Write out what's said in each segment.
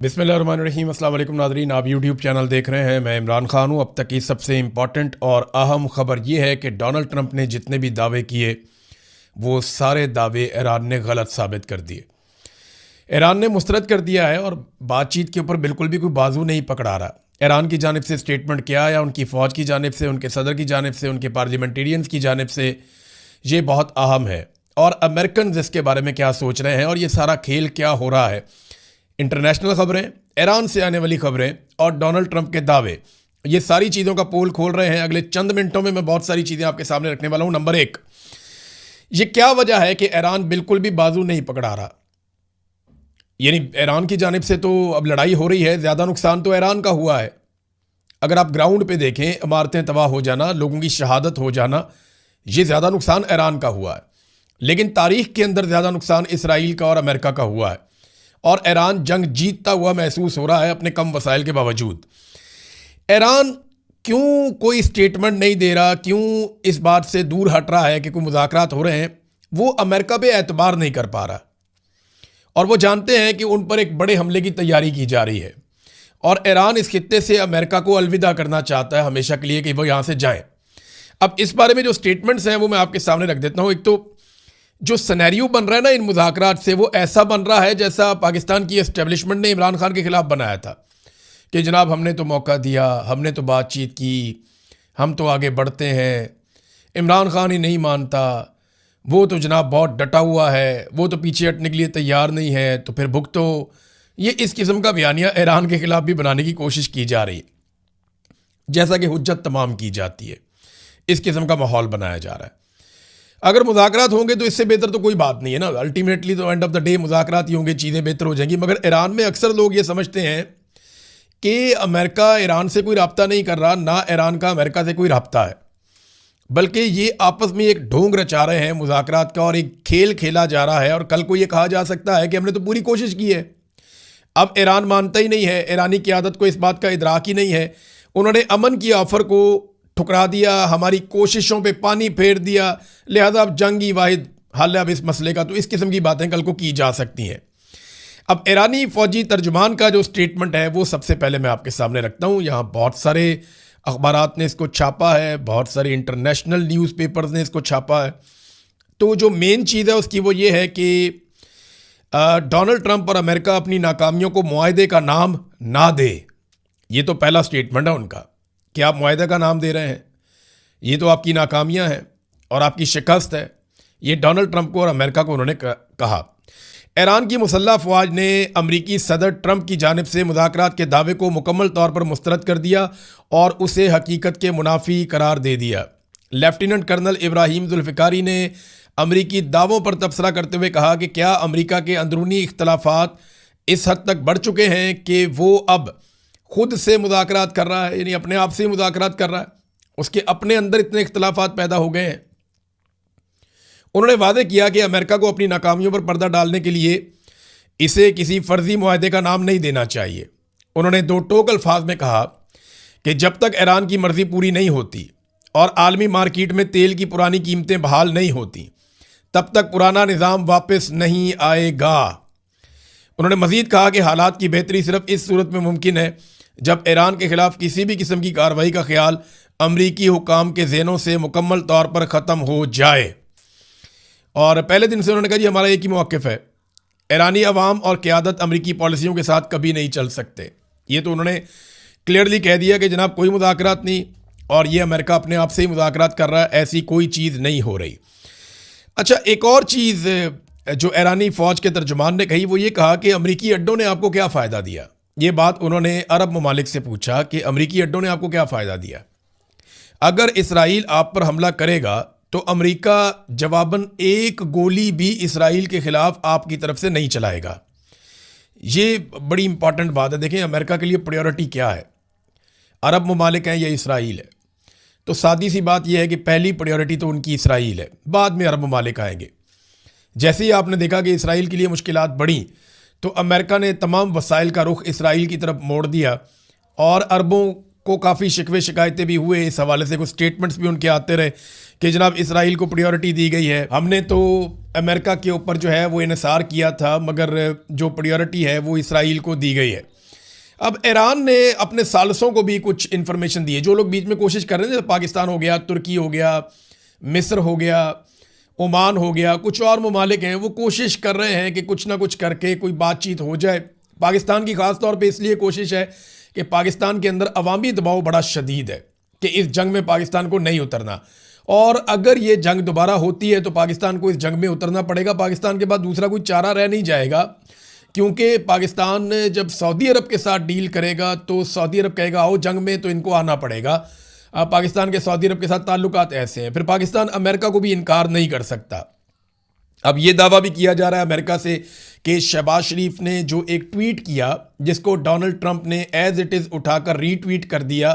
बिस्मिल्लाहिर्रहमानिर्रहीम। अस्सलाम वालेकुम नाज़रीन, आप यूट्यूब चैनल देख रहे हैं। मैं इमरान खान हूँ। अब तक की सबसे इम्पॉर्टेंट और अहम ख़बर ये है कि डोनाल्ड ट्रंप ने जितने भी दावे किए वो सारे दावे ईरान ने गलत साबित कर दिए। ईरान ने मुस्तरद कर दिया है और बातचीत के ऊपर बिल्कुल भी कोई बाजू नहीं पकड़ा रहा। ईरान की जानिब से स्टेटमेंट क्या आया, उनकी फ़ौज की जानिब से, उनके सदर की जानिब से, उनके पार्लियामेंटेरियंस की जानिब से, ये बहुत अहम है। और अमेरिकन इसके बारे में क्या सोच रहे हैं और ये सारा खेल क्या हो रहा है। इंटरनेशनल खबरें, ईरान से आने वाली खबरें और डोनाल्ड ट्रंप के दावे, ये सारी चीज़ों का पोल खोल रहे हैं। अगले चंद मिनटों में मैं बहुत सारी चीज़ें आपके सामने रखने वाला हूं। नंबर एक, ये क्या वजह है कि ईरान बिल्कुल भी बाजू नहीं पकड़ा रहा। यानी ईरान की जानिब से तो अब लड़ाई हो रही है, ज़्यादा नुकसान तो ईरान का हुआ है। अगर आप ग्राउंड पे देखें, इमारतें तबाह हो जाना, लोगों की शहादत हो जाना, ये ज़्यादा नुकसान ईरान का हुआ है। लेकिन तारीख के अंदर ज़्यादा नुकसान इसराइल का और अमेरिका का हुआ है और ईरान जंग जीतता हुआ महसूस हो रहा है अपने कम वसाइल के बावजूद। ईरान क्यों कोई स्टेटमेंट नहीं दे रहा, क्यों इस बात से दूर हट रहा है कि कोई मुज़ाकरात हो रहे हैं? वो अमेरिका पे एतबार नहीं कर पा रहा और वो जानते हैं कि उन पर एक बड़े हमले की तैयारी की जा रही है और ईरान इस खित्ते से अमेरिका को अलविदा करना चाहता है हमेशा के लिए कि वो यहाँ से जाएं। अब इस बारे में जो स्टेटमेंट्स हैं वो मैं आपके सामने रख देता हूँ। एक तो जो सिनेरियो बन रहा है ना इन मुज़ाकरात से, वो ऐसा बन रहा है जैसा पाकिस्तान की एस्टेब्लिशमेंट ने इमरान खान के ख़िलाफ़ बनाया था कि जनाब हमने तो मौका दिया, हमने तो बातचीत की, हम तो आगे बढ़ते हैं, इमरान खान ही नहीं मानता, वो तो जनाब बहुत डटा हुआ है, वो तो पीछे हटने के लिए तैयार नहीं है, तो फिर भुगतो। ये इस किस्म का बयानिया ईरान के ख़िलाफ़ भी बनाने की कोशिश की जा रही है, जैसा कि हुज्जत तमाम की जाती है। इस किस्म का माहौल बनाया जा रहा है। अगर मुज़ाकरात होंगे तो इससे बेहतर तो कोई बात नहीं है ना। अल्टीमेटली तो एंड ऑफ द डे मुज़ाकरात ही होंगे, चीज़ें बेहतर हो जाएंगी। मगर ईरान में अक्सर लोग ये समझते हैं कि अमेरिका ईरान से कोई रब्ता नहीं कर रहा, ना ईरान का अमेरिका से कोई रब्ता है, बल्कि ये आपस में एक ढोंग रचा रहे हैं मुज़ाकरात का और एक खेल खेला जा रहा है। और कल को ये कहा जा सकता है कि हमने तो पूरी कोशिश की है। अब ईरान मानता ही नहीं है, ईरानी क़यादत को इस बात का इदराक ही नहीं है। उन्होंने अमन की ऑफ़र को ठुकरा दिया, हमारी कोशिशों पे पानी फेर दिया, लिहाजा अब जंग ही वाहिद हल है अब इस मसले का। तो इस किस्म की बातें कल को की जा सकती हैं। अब ईरानी फ़ौजी तर्जुमान का जो स्टेटमेंट है वो सबसे पहले मैं आपके सामने रखता हूँ। यहाँ बहुत सारे अखबारात ने इसको छापा है, बहुत सारे इंटरनेशनल न्यूज़पेपर्स ने इसको छापा है। तो जो मेन चीज़ है उसकी वो ये है कि डोनाल्ड ट्रंप और अमेरिका अपनी नाकामियों को मुआहदे का नाम ना दे। ये तो पहला स्टेटमेंट है उनका कि आप मुआहदे का नाम दे रहे हैं, ये तो आपकी नाकामियां हैं और आपकी शिकस्त है। ये डोनाल्ड ट्रंप को और अमेरिका को उन्होंने कहा। ईरान की मुसल्लह अफवाज ने अमरीकी सदर ट्रंप की जानिब से मुज़ाकरात के दावे को मुकम्मल तौर पर मुस्तरद कर दिया और उसे हकीकत के मुनाफी करार दे दिया। लेफ्टिनेंट कर्नल इब्राहिम जुल्फ़िकारी ने अमरीकी दावों पर तबसरा करते हुए कहा कि क्या अमरीका के अंदरूनी इख्तलाफात इस हद तक बढ़ चुके हैं कि वो अब खुद से मुज़ाकरात कर रहा है, यानी अपने आप से मुज़ाकरात कर रहा है, उसके अपने अंदर इतने इख्तलाफात पैदा हो गए हैं। उन्होंने वादे किया कि अमेरिका को अपनी नाकामियों पर पर्दा डालने के लिए इसे किसी फर्जी मुआहदे का नाम नहीं देना चाहिए। उन्होंने दो टोक अल्फाज में कहा कि जब तक ईरान की मर्जी पूरी नहीं होती और आलमी मार्केट में तेल की पुरानी कीमतें बहाल नहीं होती, तब तक पुराना निज़ाम वापस नहीं आएगा। उन्होंने मज़ीद कहा कि हालात की बेहतरी सिर्फ इस सूरत में मुमकिन है जब ईरान के ख़िलाफ़ किसी भी किस्म की कार्रवाई का ख्याल अमरीकी हुकाम के ज़हनों से मुकम्मल तौर पर ख़त्म हो जाए। और पहले दिन से उन्होंने कहा जी हमारा एक ही मौक़िफ़ है, ईरानी अवाम और क़यादत अमरीकी पॉलिसियों के साथ कभी नहीं चल सकते। ये तो उन्होंने क्लियरली कह दिया कि जनाब कोई मुज़ाकरात नहीं और ये अमेरिका अपने आप से ही मुज़ाकरात कर रहा है, ऐसी कोई चीज़ नहीं हो रही। अच्छा, एक और चीज़ जो ईरानी फ़ौज के तर्जुमान ने कही वो ये कहा कि अमरीकी अड्डों ने आपको क्या फ़ायदा दिया। ये बात उन्होंने अरब ममालिक से पूछा कि अमरीकी अड्डों ने आपको क्या फ़ायदा दिया। अगर इसराइल आप पर हमला करेगा तो अमरीका जवाबन एक गोली भी इसराइल के ख़िलाफ़ आपकी तरफ से नहीं चलाएगा। ये बड़ी इंपॉर्टेंट बात है। देखें अमेरिका के लिए प्रायोरिटी क्या है, अरब ममालिक हैं या इसराइल है। तो सादी सी बात यह है कि पहली प्रायोरिटी तो उनकी इसराइल है, बाद में अरब ममालिक आएंगे। जैसे ही आपने देखा कि इसराइल के लिए मुश्किलात बढ़ी तो अमेरिका ने तमाम वसाइल का रुख इसराइल की तरफ मोड़ दिया और अरबों को काफ़ी शिकवे शिकायतें भी हुए इस हवाले से, कुछ स्टेटमेंट्स भी उनके आते रहे कि जनाब इसराइल को प्रायोरिटी दी गई है, हमने तो अमेरिका के ऊपर जो है वो इन्हिसार किया था, मगर जो प्रायोरिटी है वो इसराइल को दी गई है। अब ईरान ने अपने सालसों को भी कुछ इन्फॉर्मेशन दी है। जो लोग बीच में कोशिश कर रहे हैं, पाकिस्तान हो गया, तुर्की हो गया, मिस्र हो गया, ओमान हो गया, कुछ और ममालिक हैं, वो कोशिश कर रहे हैं कि कुछ ना कुछ करके कोई बातचीत हो जाए। पाकिस्तान की ख़ास तौर पे इसलिए कोशिश है कि पाकिस्तान के अंदर अवामी दबाव बड़ा शदीद है कि इस जंग में पाकिस्तान को नहीं उतरना, और अगर ये जंग दोबारा होती है तो पाकिस्तान को इस जंग में उतरना पड़ेगा। पाकिस्तान के बाद दूसरा कोई चारा रह नहीं जाएगा, क्योंकि पाकिस्तान जब सऊदी अरब के साथ डील करेगा तो सऊदी अरब कहेगा आओ जंग में, तो इनको आना पड़ेगा। पाकिस्तान के सऊदी अरब के साथ ताल्लुकात ऐसे हैं, फिर पाकिस्तान अमेरिका को भी इनकार नहीं कर सकता। अब ये दावा भी किया जा रहा है अमेरिका से कि शहबाज शरीफ ने जो एक ट्वीट किया, जिसको डोनाल्ड ट्रंप ने एज इट इज़ उठाकर रीट्वीट कर दिया,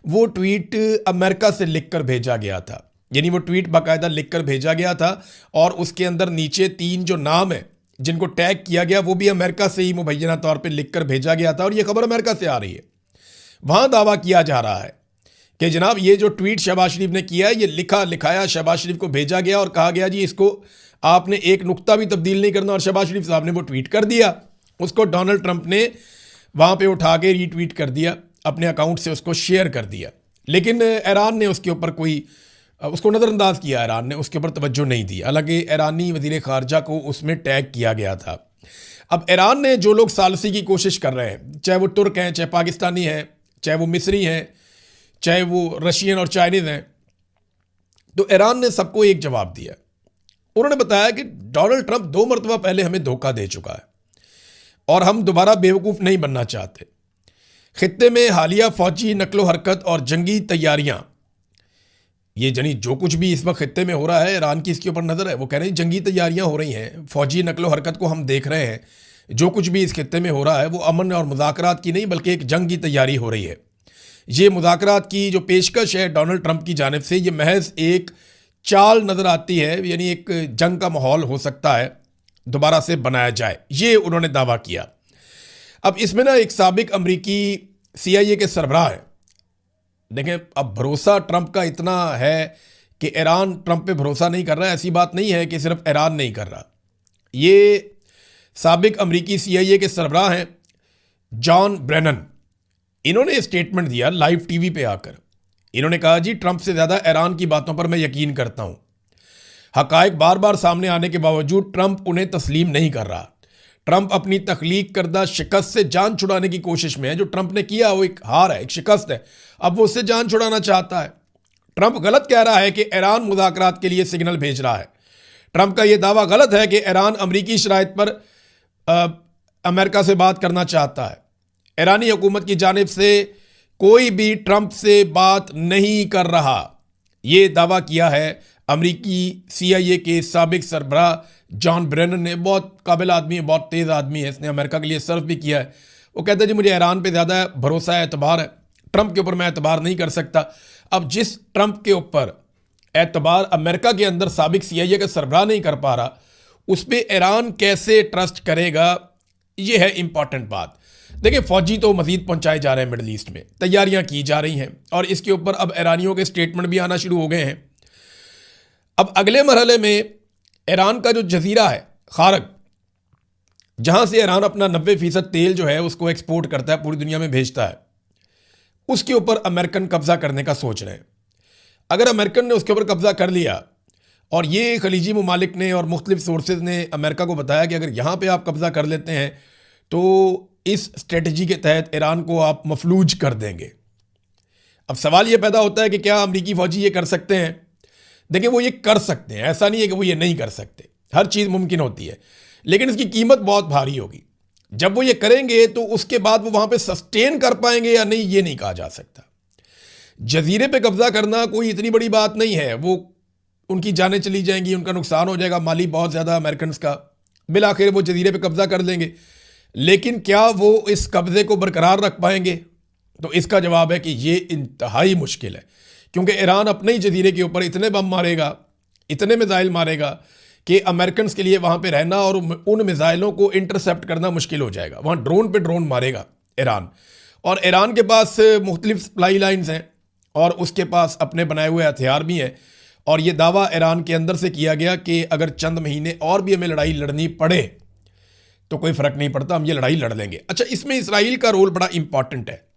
वो ट्वीट अमेरिका से लिखकर भेजा गया था। यानी वो ट्वीट बाकायदा लिखकर भेजा गया था, और उसके अंदर नीचे 3 जो नाम है जिनको टैग किया गया वो भी अमेरिका से ही मुबैना तौर पे लिखकर भेजा गया था, और ये खबर अमेरिका से आ रही है। वहाँ दावा किया जा रहा है कि जनाब ये जो ट्वीट शहबाज शरीफ ने किया है, ये लिखाया शहबाज शरीफ को भेजा गया, और कहा गया जी इसको आपने एक नुक्ता भी तब्दील नहीं करना, और शहबाज शरीफ साहब ने वो ट्वीट कर दिया। उसको डोनाल्ड ट्रंप ने वहाँ पे उठा के रीट्वीट कर दिया, अपने अकाउंट से उसको शेयर कर दिया। लेकिन ईरान ने उसके ऊपर उसको नज़रअंदाज किया, ईरान ने उसके ऊपर तवज्जो नहीं दी, हालांकि ईरानी वज़ीर ख़ारजा को उसमें टैग किया गया था। अब ईरान ने जो लोग सालसी की कोशिश कर रहे हैं, चाहे वो तुर्क हैं, चाहे पाकिस्तानी हैं, चाहे वो मिस्री हैं, चाहे वो रशियन और चाइनीज़ हैं, तो ईरान ने सबको एक जवाब दिया। उन्होंने बताया कि डोनाल्ड ट्रंप 2 मरतबा पहले हमें धोखा दे चुका है, और हम दोबारा बेवकूफ़ नहीं बनना चाहते। खित्ते में हालिया फ़ौजी नकलो हरकत और जंगी तैयारियाँ, ये जनी जो कुछ भी इस वक्त खित्ते में हो रहा है, ईरान की इसके ऊपर नज़र है। वो कह रहे हैं जंगी तैयारियां हो रही हैं, फ़ौजी नकलो हरकत को हम देख रहे हैं, जो कुछ भी इस खित्ते में हो रहा है वो अमन और मुज़ाकरात की नहीं बल्कि एक जंग की तैयारी हो रही है। ये मुज़ाकरात की जो पेशकश है डोनाल्ड ट्रंप की जानिब से, ये महज एक चाल नज़र आती है, यानी एक जंग का माहौल हो सकता है दोबारा से बनाया जाए, ये उन्होंने दावा किया। अब इसमें ना एक साबिक अमरीकी CIA के सरबराह है। देखें, अब भरोसा ट्रंप का इतना है कि ईरान ट्रंप पे भरोसा नहीं कर रहा है, ऐसी बात नहीं है कि सिर्फ ईरान नहीं कर रहा। ये साबिक अमरीकी CIA के सरबराह हैं जॉन ब्रेनन, इन्होंने स्टेटमेंट दिया लाइव टीवी पे आकर। इन्होंने कहा जी ट्रंप से ज़्यादा ईरान की बातों पर मैं यकीन करता हूँ। हकायक बार बार सामने आने के बावजूद ट्रंप उन्हें तस्लीम नहीं कर रहा। ट्रंप अपनी तख्लीक करदा शिकस्त से जान छुड़ाने की कोशिश में है। जो ट्रंप ने किया वो एक हार है, एक शिकस्त है, अब वो उससे जान छुड़ाना चाहता है। ट्रंप गलत कह रहा है कि ईरान मुज़ाकरात के लिए सिग्नल भेज रहा है। ट्रंप का यह दावा गलत है कि ईरान अमरीकी शराइत पर अमेरिका से बात करना चाहता है। ईरानी हुकूमत की जानिब से कोई भी ट्रंप से बात नहीं कर रहा, ये दावा किया है अमरीकी CIA के साबिक सरबराह जॉन ब्रेनन ने। बहुत काबिल आदमी है, बहुत तेज़ आदमी है, इसने अमेरिका के लिए सर्व भी किया है। वो कहता है जी मुझे ईरान पे ज़्यादा भरोसा है, एतबार है, ट्रंप के ऊपर मैं एतबार नहीं कर सकता। अब जिस ट्रंप के ऊपर एतबार अमेरिका के अंदर साबिक CIA का सरबराह नहीं कर पा रहा, उस पर ईरान कैसे ट्रस्ट करेगा, ये है इंपॉर्टेंट बात। देखिए, फ़ौजी तो मज़ीद पहुंचाए जा रहे हैं, मिडल ईस्ट में तैयारियां की जा रही हैं, और इसके ऊपर अब ईरानियों के स्टेटमेंट भी आना शुरू हो गए हैं। अब अगले मरहले में ईरान का जो जजीरा है खारक, जहां से ईरान अपना 90% तेल जो है उसको एक्सपोर्ट करता है, पूरी दुनिया में भेजता है, उसके ऊपर अमेरिकन कब्जा करने का सोच रहे हैं। अगर अमेरिकन ने उसके ऊपर कब्जा कर लिया, और ये खलीजी ममालिक ने और मुख्तलिफ सोर्सेज ने अमेरिका को बताया कि अगर यहाँ पे आप कब्जा कर लेते हैं तो इस स्ट्रेटजी के तहत ईरान को आप मफलूज कर देंगे। अब सवाल ये पैदा होता है कि क्या अमरीकी फ़ौजी ये कर सकते हैं? देखिए, वो ये कर सकते हैं, ऐसा नहीं है कि वो ये नहीं कर सकते, हर चीज़ मुमकिन होती है, लेकिन इसकी कीमत बहुत भारी होगी। जब वो ये करेंगे तो उसके बाद वो वहाँ पे सस्टेन कर पाएंगे या नहीं, ये नहीं कहा जा सकता। जजीरे पे कब्जा करना कोई इतनी बड़ी बात नहीं है, वो उनकी जानें चली जाएंगी, उनका नुकसान हो जाएगा माली बहुत ज़्यादा अमेरिकन का, बिल आखिर वो जजीरे पे कब्जा कर लेंगे। लेकिन क्या वो इस कब्जे को बरकरार रख पाएंगे? तो इसका जवाब है कि ये इंतहाई मुश्किल है, क्योंकि ईरान अपने ही जजीरे के ऊपर इतने बम मारेगा, इतने मिसाइल मारेगा कि अमेरिकन के लिए वहाँ पे रहना और उन मिसाइलों को इंटरसेप्ट करना मुश्किल हो जाएगा। वहाँ ड्रोन पे ड्रोन मारेगा ईरान, और ईरान के पास मुख्तलिफ सप्लाई लाइन्स हैं और उसके पास अपने बनाए हुए हथियार भी हैं, और ये दावा ईरान के अंदर से किया गया कि अगर चंद महीने और भी हमें लड़ाई लड़नी पड़े तो कोई फ़र्क नहीं पड़ता, हम ये लड़ाई लड़ लेंगे। अच्छा, इसमें इसराइल का रोल बड़ा इंपॉर्टेंट है।